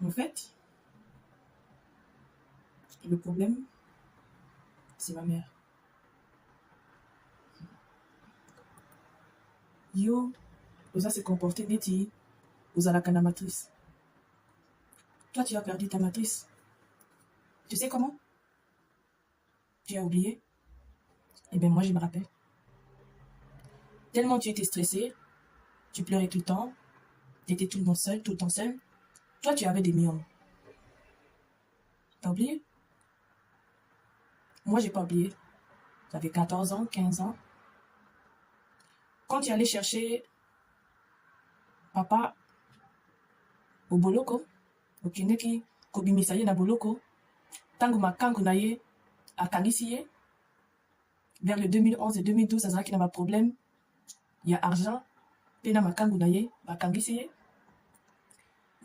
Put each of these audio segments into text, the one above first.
En fait, le problème, c'est ma mère. Yo, osa se comporter neti, ozalaka na matrice. Toi, tu as perdu ta matrice. Tu sais comment? Tu as oublié? Eh bien, moi, je me rappelle. Tellement tu étais stressé, tu pleurais tout le temps, tu étais tout le temps seul. Toi, tu avais des myomes. T'as oublié? Moi, j'ai pas oublié. J'avais 14 ans, 15 ans. Quand tu allais chercher papa au boloko, au kindeki, kobimisa ye na boloko, tango makangu na ye, akangisi ye, vers le 2011 et 2012, azalaki na ba problème, il y a argent, pe na makangu na ye, bakangisi ye.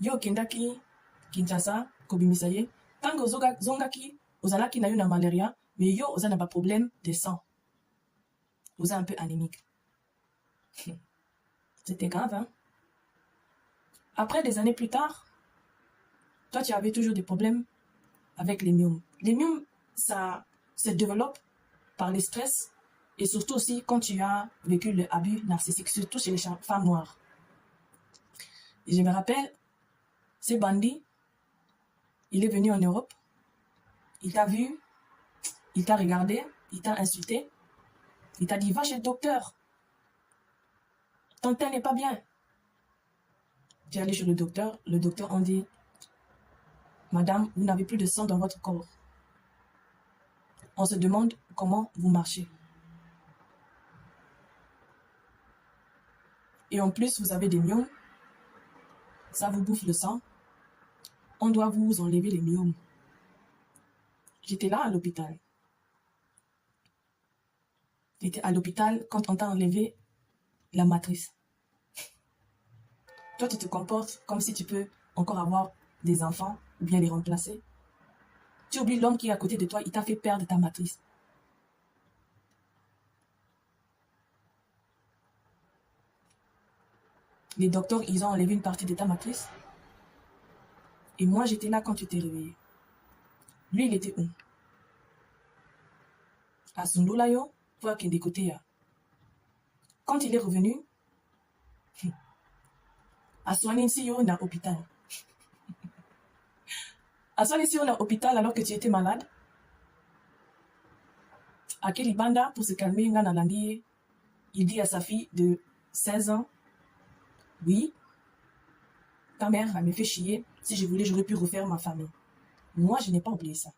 Yo okendaki Kinshasa, kobimisa ye, tango zongaki, ozalaki na yo na malaria, mais yo oza na ba problème de sang. Oza un peu anémique. C'était grave, hein? Après, des années plus tard, toi, tu avais toujours des problèmes avec les myomes. Les myomes, ça se développe par le stress et surtout aussi quand tu as vécu le abus narcissique, surtout chez les femmes noires. Et je me rappelle, ce bandit, il est venu en Europe, il t'a vu, il t'a regardé, il t'a insulté, il t'a dit, va chez le docteur, ton teint n'est pas bien. Tu es allé chez le docteur on dit, madame, vous n'avez plus de sang dans votre corps. On se demande comment vous marchez. Et en plus, vous avez des myomes, ça vous bouffe le sang. On doit vous enlever les myomes. J'étais là à l'hôpital. J'étais à l'hôpital quand on t'a enlevé la matrice. Toi, tu te comportes comme si tu peux encore avoir des enfants ou bien les remplacer. Tu oublies l'homme qui est à côté de toi, il t'a fait perdre ta matrice. Les docteurs, ils ont enlevé une partie de ta matrice. Et moi, j'étais là quand tu t'es réveillé. Lui, il était où? À Sundulayo, toi qui es des côtés. Quand il est revenu, à Swaninsiyo, na hôpital. À Swaninsiyo, na hôpital alors que tu étais malade. À Kelibanda, pour se calmer, il dit à sa fille de 16 ans, oui, ta mère, elle me fait chier. Si je voulais, j'aurais pu refaire ma famille. Moi, je n'ai pas oublié ça.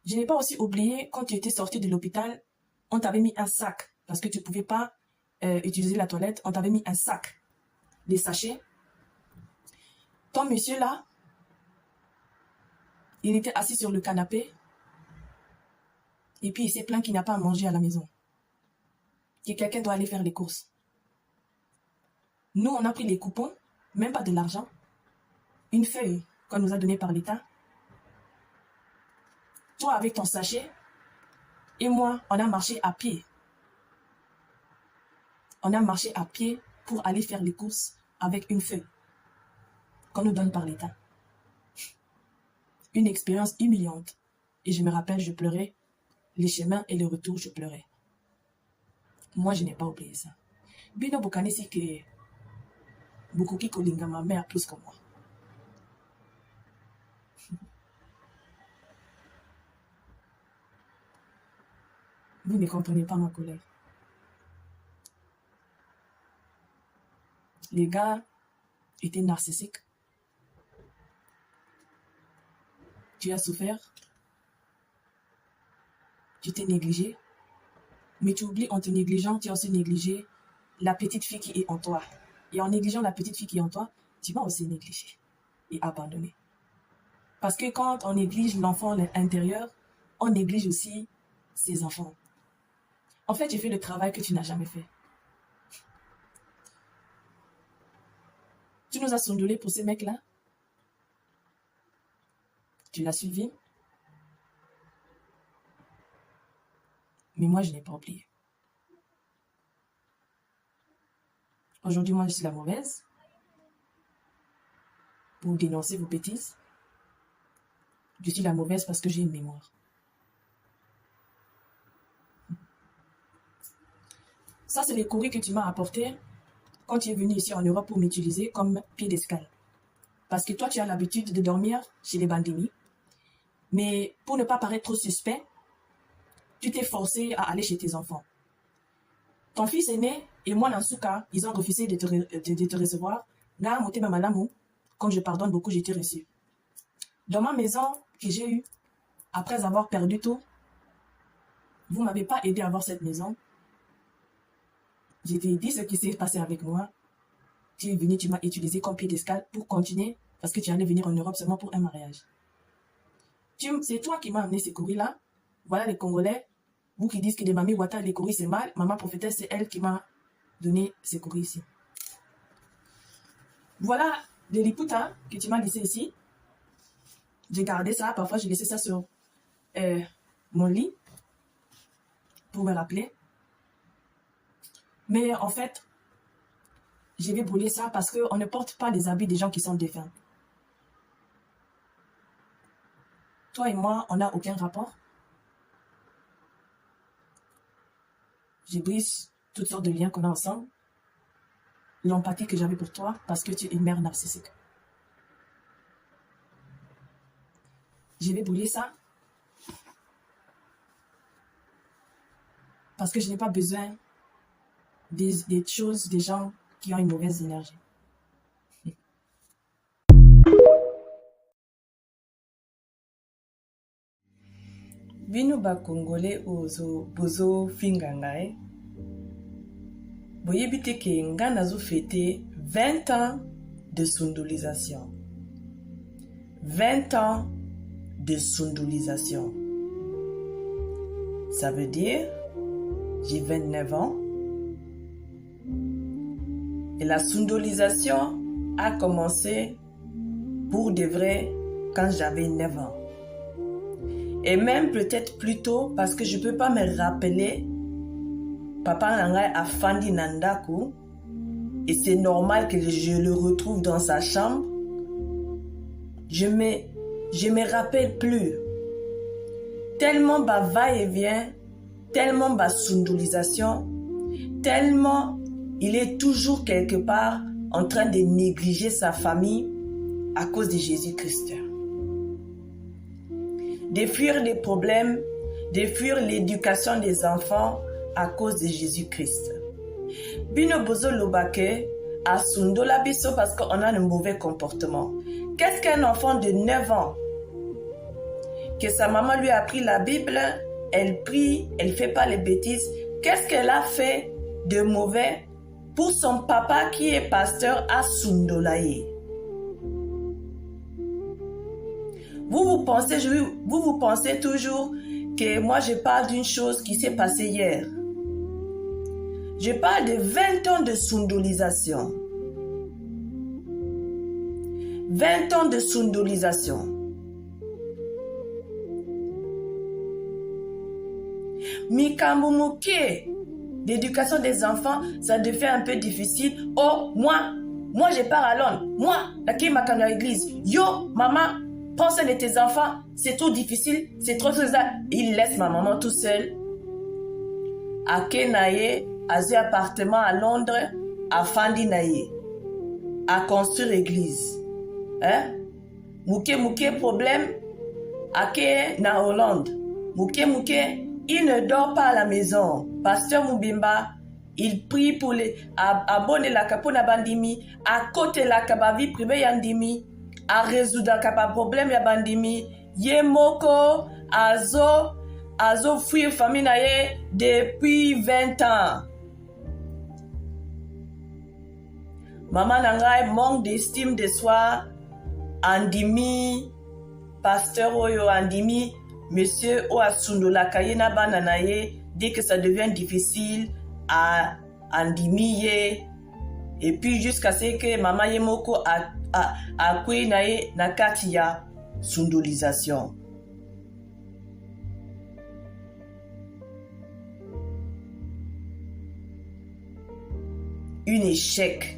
Je n'ai pas aussi oublié, quand tu étais sorti de l'hôpital, on t'avait mis un sac, parce que tu ne pouvais pas utiliser la toilette, on t'avait mis un sac, des sachets. Ton monsieur là, il était assis sur le canapé, et puis il s'est plaint qu'il n'a pas à manger à la maison, que quelqu'un doit aller faire les courses. Nous, on a pris les coupons, même pas de l'argent, une feuille qu'on nous a donnée par l'État. Toi avec ton sachet, et moi, on a marché à pied. On a marché à pied pour aller faire les courses avec une feuille qu'on nous donne par l'État. Une expérience humiliante. Et je me rappelle, je pleurais. Les chemins et le retour, je pleurais. Moi, je n'ai pas oublié ça. Bino Bokanesi que Bukuki Kolinga, ma mère, plus que moi. Vous ne comprenez pas ma colère. Les gars étaient narcissiques. Tu as souffert. Tu t'es négligé. Mais tu oublies, en te négligeant, tu as aussi négligé la petite fille qui est en toi. Et en négligeant la petite fille qui est en toi, tu vas aussi négliger et abandonner. Parce que quand on néglige l'enfant intérieur, on néglige aussi ses enfants. En fait, j'ai fait le travail que tu n'as jamais fait. Tu nous as sondolé pour ces mecs-là. Tu l'as suivi. Mais moi, je n'ai pas oublié. Aujourd'hui, moi, je suis la mauvaise. pour dénoncer vos bêtises. Je suis la mauvaise parce que j'ai une mémoire. Ça, c'est les courriers que tu m'as apportés quand tu es venu ici en Europe pour m'utiliser comme pied d'escale. Parce que toi, tu as l'habitude de dormir chez les Bandimi. Mais pour ne pas paraître trop suspect, tu t'es forcé à aller chez tes enfants. Ton fils aîné et moi, Nansuka, ils ont refusé de te recevoir. Comme je pardonne beaucoup, j'ai été reçu. Dans ma maison que j'ai eue, après avoir perdu tout, vous ne m'avez pas aidé à avoir cette maison. J'ai dit ce qui s'est passé avec moi. Tu es venu, tu m'as utilisé comme pied d'escale pour continuer parce que tu allais venir en Europe seulement pour un mariage. C'est toi qui m'as amené ces courriers-là. Voilà les Congolais. Vous qui dites que les mamies Ouattara, les courriers, c'est mal. Maman prophétesse, c'est elle qui m'a donné ces courriers ici. Voilà les liputa que tu m'as laissé ici. J'ai gardé ça. Parfois, j'ai laissé ça sur mon lit pour me rappeler. Mais en fait, je vais brûler ça parce qu'on ne porte pas les habits des gens qui sont défunts. Toi et moi, on n'a aucun rapport. Je brise toutes sortes de liens qu'on a ensemble. L'empathie que j'avais pour toi parce que tu es une mère narcissique. Je vais brûler ça parce que je n'ai pas besoin des choses, des gens qui ont une mauvaise énergie. Bino ba Congolais ozo bozo fingangae. Boyebi te ke nga nazo fêter 20 ans de sundulisation. 20 ans de sundulisation. Ça veut dire, j'ai 29 ans. Et la sundulisation a commencé pour de vrai quand j'avais 9 ans. Et même peut-être plus tôt parce que je ne peux pas me rappeler papa nangai a fandi nandaku et c'est normal que je le retrouve dans sa chambre. Je me rappelle plus. Tellement ba va-et-vient, tellement ba sundulisation, tellement il est toujours quelque part en train de négliger sa famille à cause de Jésus-Christ. De fuir les problèmes, de fuir l'éducation des enfants à cause de Jésus-Christ. Bino bozo lobake a sundola biso parce qu'on a un mauvais comportement. Qu'est-ce qu'un enfant de 9 ans? Que sa maman lui a appris la Bible, elle prie, elle ne fait pas les bêtises. Qu'est-ce qu'elle a fait de mauvais pour son papa qui est pasteur à Sundolaye? Vous pensez toujours que moi je parle d'une chose qui s'est passée hier. Je parle de 20 ans de sundulisation. 20 ans de sundulisation. Mikamumuke, l'éducation des enfants, ça devient un peu difficile. Oh, moi je pars à Londres. Moi, la qui m'a à l'église. Yo, maman, prends soin de tes enfants, c'est trop difficile, c'est trop ça. Il laisse ma maman tout seul. À Kenaye, à un appartement à Londres, à Fandinaye, à construire l'église. Hein? Mouké, problème, à Ke na Hollande. Mouké, il ne dort pas à la maison. Pasteur Moubimba, il prie pour les abonner la capona bandimi, à côté la kabavi privée yandimi, à résoudre le problème ya bandimi, yemoko, azo fuir famille naye depuis 20 ans. Maman nangai manque d'estime de soi, andimi, pasteur oyo andimi, monsieur Oasundola Kayena Bananaye, dès que ça devient difficile, à andimiye, et puis jusqu'à ce que maman yemoko a kwe naye nakati ya sundulisation. Un échec.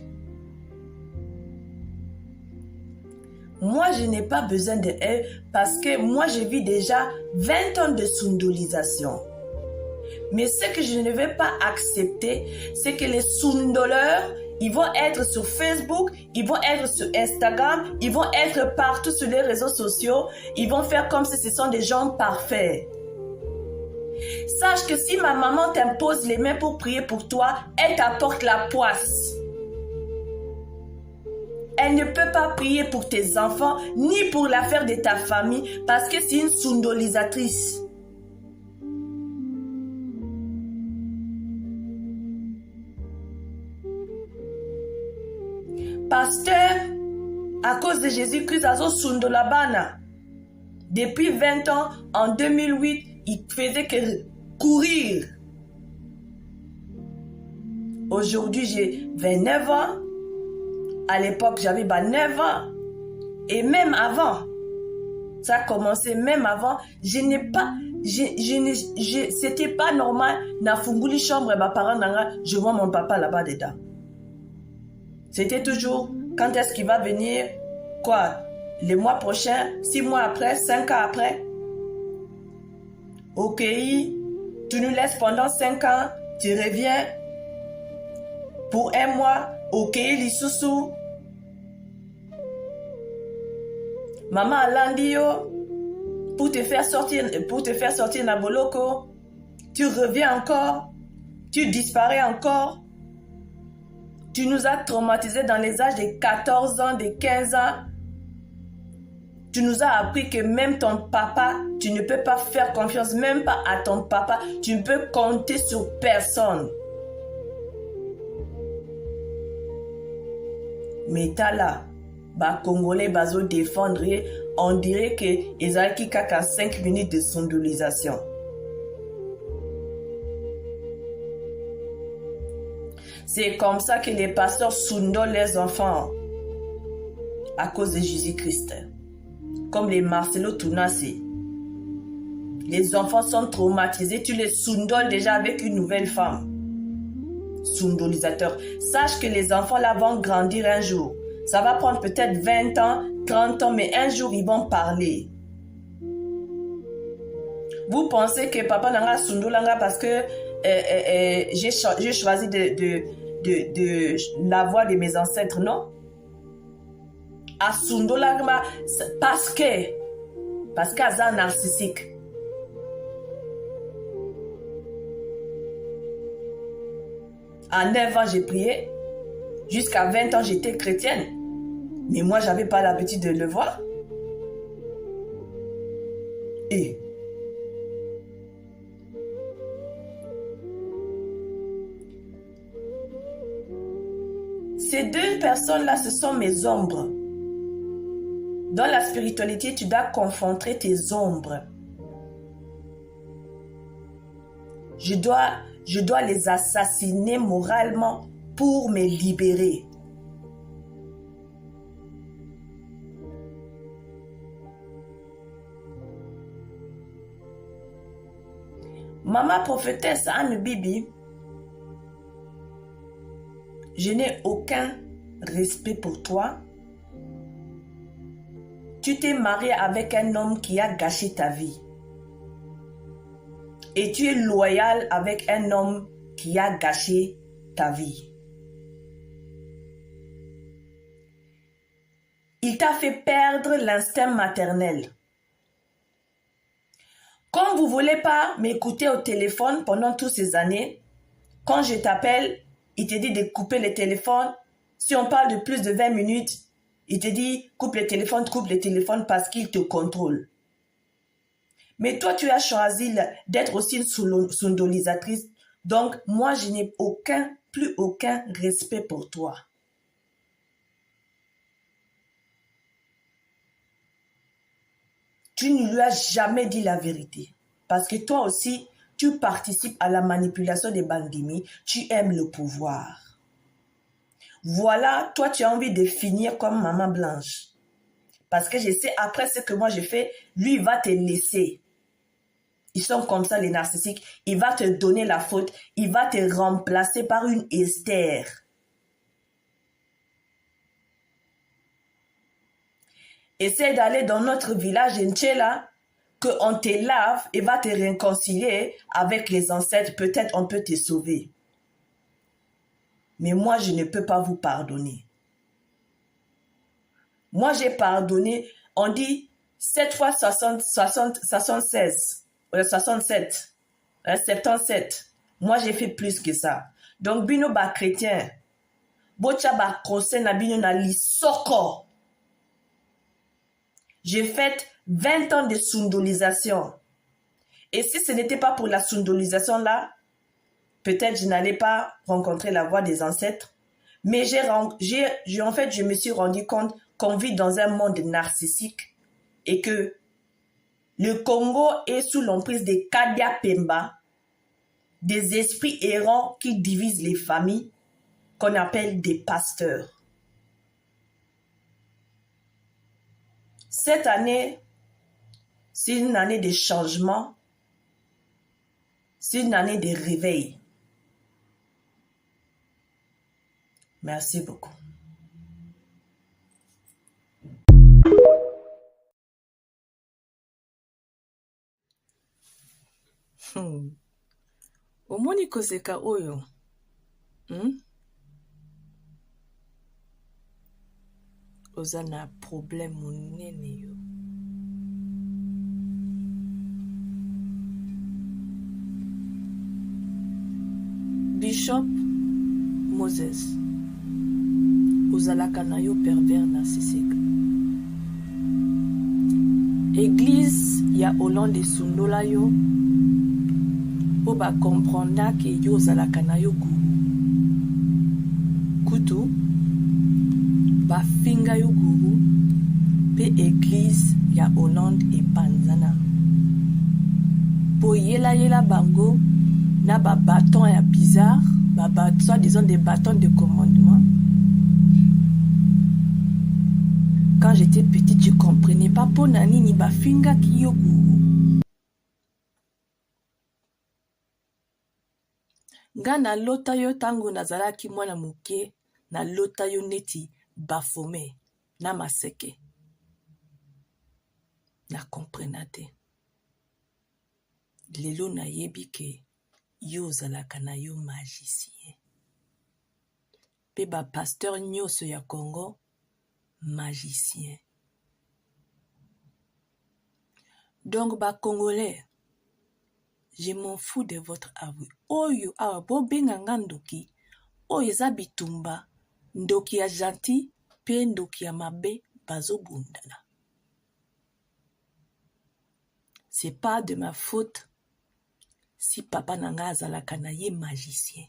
Moi, je n'ai pas besoin de elle parce que moi, je vis déjà 20 ans de sundolisation. Mais ce que je ne vais pas accepter, c'est que les sundoleurs, ils vont être sur Facebook, ils vont être sur Instagram, ils vont être partout sur les réseaux sociaux, ils vont faire comme si ce sont des gens parfaits. Sache que si ma maman t'impose les mains pour prier pour toi, elle t'apporte la poisse. Elle ne peut pas prier pour tes enfants, ni pour l'affaire de ta famille, parce que c'est une sundolisatrice. Pasteur, à cause de Jésus-Christ, azo sundolabana. Depuis 20 ans, en 2008, il faisait que courir. Aujourd'hui, j'ai 29 ans. À l'époque, j'avais 9 ans. Et même avant, ça a commencé même avant, c'était pas normal. Na funguli chambre, ma parent je vois mon papa là-bas dedans. C'était toujours, quand est-ce qu'il va venir? Quoi? Le mois prochain, 6 mois après, 5 ans après? Ok, tu nous laisses pendant 5 ans, tu reviens pour 1 mois. Ok, l'issoussou. Maman Alandio, pour te faire sortir Naboloko, tu reviens encore, tu disparais encore. Tu nous as traumatisés dans les âges de 14 ans, de 15 ans. Tu nous as appris que même ton papa, tu ne peux pas faire confiance, même pas à ton papa. Tu ne peux compter sur personne. Mais t'as là, Congolais bazo défendre, on dirait que Ezaki kaka 5 minutes de sondolisation. C'est comme ça que les pasteurs sondolent les enfants à cause de Jésus-Christ. Comme les Marcelo Tounassi. Les enfants sont traumatisés, tu les sondoles déjà avec une nouvelle femme. Sondolisateur. Sache que les enfants là vont grandir un jour. Ça va prendre peut-être 20 ans, 30 ans, mais un jour ils vont parler. Vous pensez que papa n'a pas sondolanga parce que j'ai choisi de la voix de mes ancêtres, non? À sondolanga parce qu'elle est narcissique. À 9 ans, j'ai prié. Jusqu'à 20 ans, j'étais chrétienne. Mais moi, j'avais pas l'habitude de le voir. Et ces deux personnes-là, ce sont mes ombres. Dans la spiritualité, tu dois confronter tes ombres. Je dois les assassiner moralement pour me libérer. Maman prophétesse Anne Bibi, je n'ai aucun respect pour toi. Tu t'es marié avec un homme qui a gâché ta vie. Et tu es loyal avec un homme qui a gâché ta vie. Il t'a fait perdre l'instinct maternel. Quand vous ne voulez pas m'écouter au téléphone pendant toutes ces années, quand je t'appelle, il te dit de couper le téléphone. Si on parle de plus de 20 minutes, il te dit coupe le téléphone parce qu'il te contrôle. Mais toi, tu as choisi d'être aussi une sondolisatrice. Donc, moi, je n'ai plus aucun respect pour toi. Tu ne lui as jamais dit la vérité. Parce que toi aussi, tu participes à la manipulation des Bandimi. Tu aimes le pouvoir. Voilà, toi, tu as envie de finir comme Maman Blanche. Parce que je sais, après ce que moi j'ai fait, lui, il va te laisser. Ils sont comme ça, les narcissiques. Il va te donner la faute. Il va te remplacer par une Esther. essaie d'aller dans notre village Nchela, qu'on te lave et va te réconcilier avec les ancêtres. Peut-être on peut te sauver. Mais moi, je ne peux pas vous pardonner. Moi, j'ai pardonné, on dit 7 fois 76, 67, 77. Moi, j'ai fait plus que ça. Donc, bino ba chrétien, bocha ba conseil na bino na lisoko. J'ai fait 20 ans de sundolisation. Et si ce n'était pas pour la sundolisation là, peut-être je n'allais pas rencontrer la voix des ancêtres. Mais en fait, je me suis rendu compte qu'on vit dans un monde narcissique et que le Congo est sous l'emprise des Kadia Pemba, des esprits errants qui divisent les familles, qu'on appelle des pasteurs. Cette année, c'est une année de changement, c'est une année de réveil. Merci beaucoup. Omoni kozeka oyo. Oza na problème monene yo. Bishop Moses. Ozalaka na yo pervers narcissique. Église ya Hollande sundola yo. Po ba comprendre que yo ozalaka na yo guru. Kutu ba finga yo guru pe église ya Hollande et Panzana. Po yela bango na ba bâton ya bizarre, soit disant des bâtons de commandement. Quand j'étais petite, je comprenais pas po nani ni ba finga ki yo guru. Nga na lota yo tango nazalaki mwana muke, na lota yo neti bafome na maseke. Na comprena te. Lelo na yebi ke yo zalaka na yo magicien. Pe ba pasteur nyoso ya Congo, magicien. Donc ba Congolais, je m'en fous de votre aveu. Oyo awa bo benga nga ndoki, oyo eza bitumba, ndoki ya gentil, pe ndoki ya mabe bazo bundana. C'est pas de ma faute si papa nanga azalaka na ye magicien.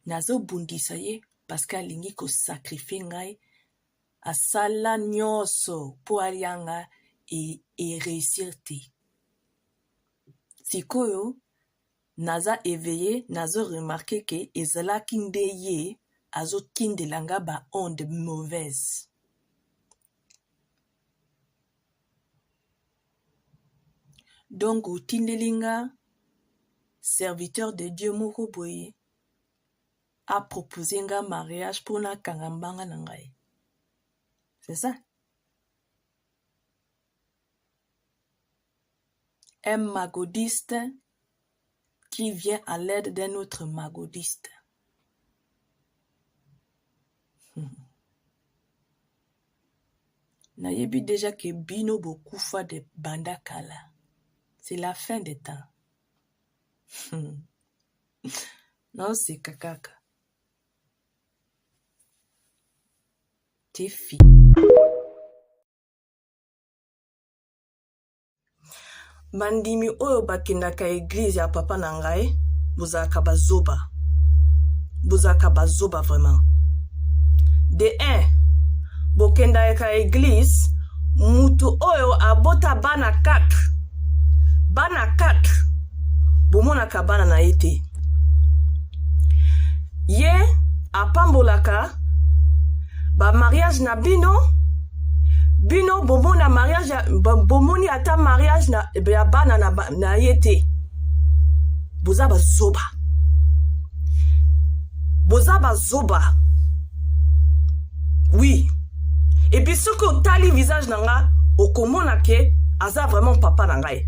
Nazo bundisa ye parce qu'alingi ko sacrifier ngai asala nyoso po alianga et réussir te. Sikoyo naza éveillé, nazo remarqué que ezalaki nde ye azo tindelanga ba onde mauvaise. Donc tindelinga serviteur de Dieu moko boye a proposé un mariage pour na kangambanga nangai. C'est ça. Un magodiste qui vient à l'aide d'un autre magodiste. Nayebi déjà que bino beaucoup fois de bandakala. C'est la fin des temps. Non, c'est kakaka. T'es fille. Bandimi oyo bakendaka église ya papa na ngai, bozalaka bazoba. Bozalaka bazoba vraiment. De 1, bokendaka église, mutu oyo abota bana 4. Bana 4. Bomonaka bana na ete. Ye apambolaka ba mariage na bino. Bino bomona mariage, bomoni ata mariage na ya bana na yete. Boza bazoba. boza bazoba. Oui. Et puis ce que tali visage nanga okomona ke aza vraiment papa nangai.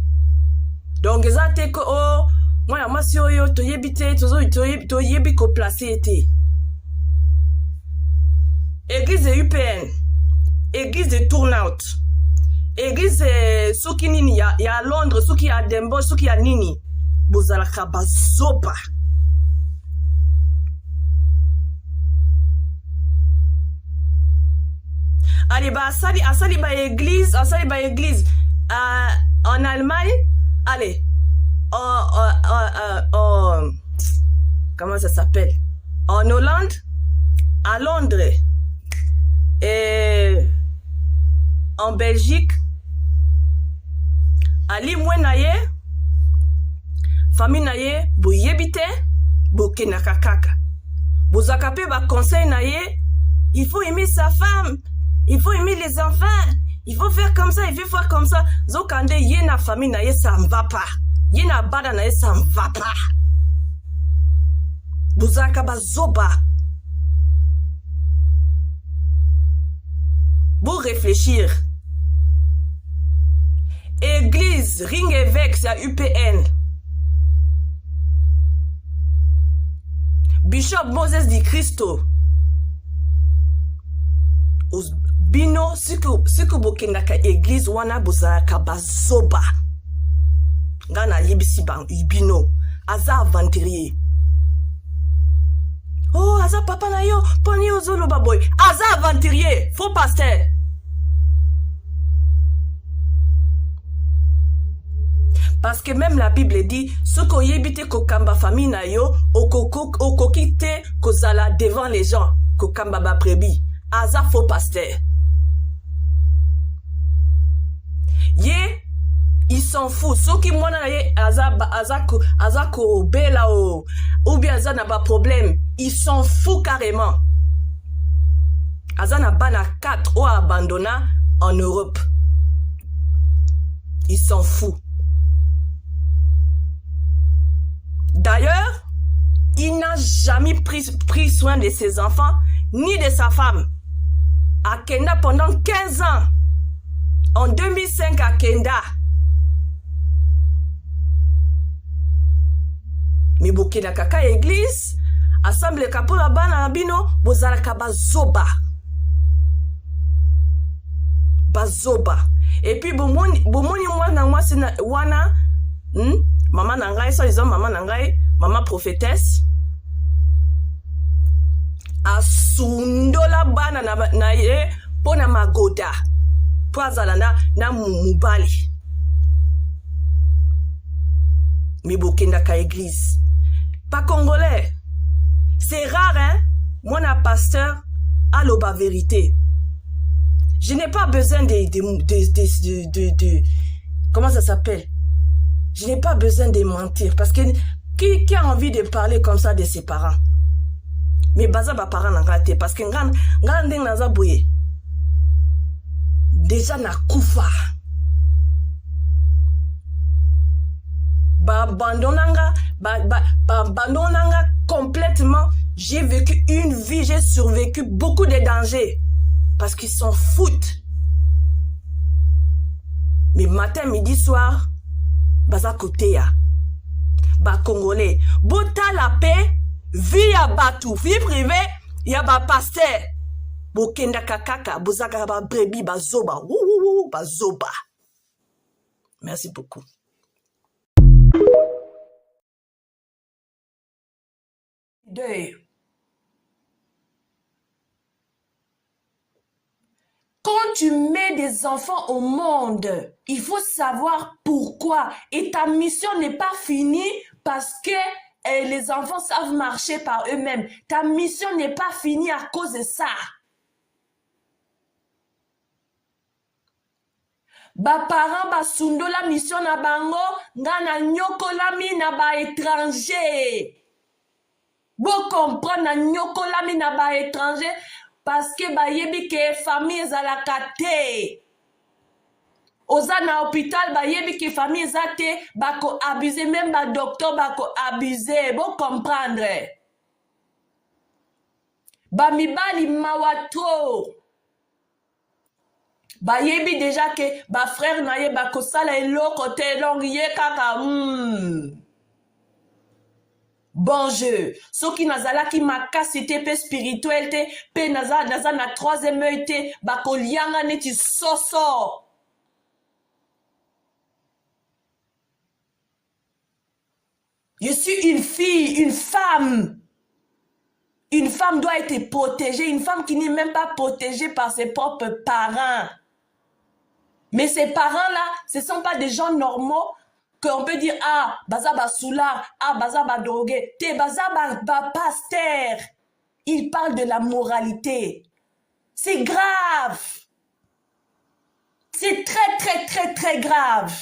Donc eza te ko oh moi mwasi oyo toyebi te toyebi ko placer te. Église de UPN, église de Turnout, église soki nini ya Londres, soki ya Dembo, soki ya nini, bozalaka bazoba. Allez, asali ba église, en Allemagne, allez, comment ça s'appelle? En Hollande, à Londres, et en Belgique, ali mwenaye, famille naye, boyebite, bokenaka kaka. Bozakape ba conseil naye, il faut aimer sa femme, il faut aimer les enfants, il faut faire comme ça, il faut faire comme ça. Zokande yena famille naye, ça ne va pas. Yena bada naye, ça ne va pas. Bozakaba zoba. Pour réfléchir. Église, ring évêque, c'est à UPN. Bishop Moses Di Cristo. Bino, siku bokendaka église wana bozalaka bazoba. Ngana yebisi bino. Aza aventurier. Oh, aza papa na yo, poni ozolo baboy. Aza aventurier, faux pasteur. Parce que même la Bible dit, ce qu'on yébite kokamba famille na yo, okokite kozala devant les gens, kokamba ba prebi. Aza faux pasteur. Ye, ils s'en foutent. Ceux qui m'ont dit aza ko bela ou bien aza n'a pas problème, ils s'en foutent carrément. Aza n'a pas na 4 ou abandonna en Europe. Ils s'en foutent. D'ailleurs, il n'a jamais pris soin de ses enfants ni de sa femme. À Kenda pendant 15 ans. En 2005 à Kenda. Mais bokena kaka église, assemble kapola bana bino, bozalaka bazoba. Bazoba. Et puis bomoni mwana mwasi wana, maman nangai, ça ils ont maman nangai, maman prophétesse. Asundola bana na ye pona magoda. Poazalana na mubali. Mais bokenda ka église. Pas congolais. C'est rare, hein? Moi, un pasteur, à l'aube vérité. Je n'ai pas besoin de comment ça s'appelle? Je n'ai pas besoin de mentir. Parce que qui a envie de parler comme ça de ses parents? Mais baza ba parents n'ont raté. Parce que ngandeng naza bouye. Déjà na koufa. Abandonnanga complètement. J'ai vécu une vie, j'ai survécu beaucoup de dangers. Parce qu'ils s'en foutent. Mais matin, midi, soir, baza côté ya. Ba congolais. Bota la paix, vie à batou, vie privée, ya ba pasteur. Bokenda kakaka, bozaka ba brebi, bazoba. Bazoba. Merci beaucoup. Deuil. Quand tu mets des enfants au monde, il faut savoir pourquoi. Et ta mission n'est pas finie parce que les enfants savent marcher par eux-mêmes. Ta mission n'est pas finie à cause de ça. Ba parents ba sundo la mission na bango, ngana nyoko la mi na ba étranger. Vous comprenez, nyoko la mi na ba étranger parce que ba yebi ke famille za la kate. Oza na hôpital ba yebi ke famille za te ba ko abuser, même ba docteur ba ko abuser. Vous comprendre. Bamibali mawato. Bayebi déjà que ba frère naye ba kosala eloko te longiye kaka. Bon jeu. Soki nazalaki makasi te pe spirituel te pe naza na troisième œil te bakolianga neti soso. Je suis une fille, une femme. Une femme doit être protégée. Une femme qui n'est même pas protégée par ses propres parents. Mais ces parents-là, ce ne sont pas des gens normaux qu'on peut dire, ah, baza ba soulard, ah, baza ba drogué, te baza ba pasteur. Il parle de la moralité. C'est grave. C'est très, très, très, très grave.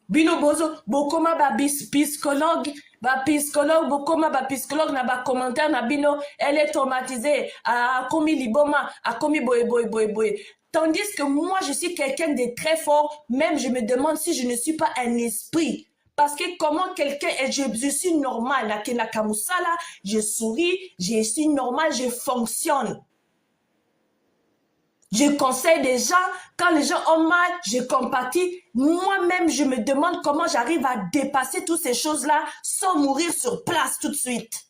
Bino bozo, bokoma ba psychologue, bokoma ba psychologue na ba commentaire na bino, elle est traumatisée, a commis liboma, a commis boy. Tandis que moi, je suis quelqu'un de très fort, même je me demande si je ne suis pas un esprit. Parce que comment quelqu'un est, je suis normal, la Kenakamoussala, je souris, je suis normal, je fonctionne. Je conseille des gens, quand les gens ont mal, je compatis. Moi-même, je me demande comment j'arrive à dépasser toutes ces choses-là sans mourir sur place tout de suite.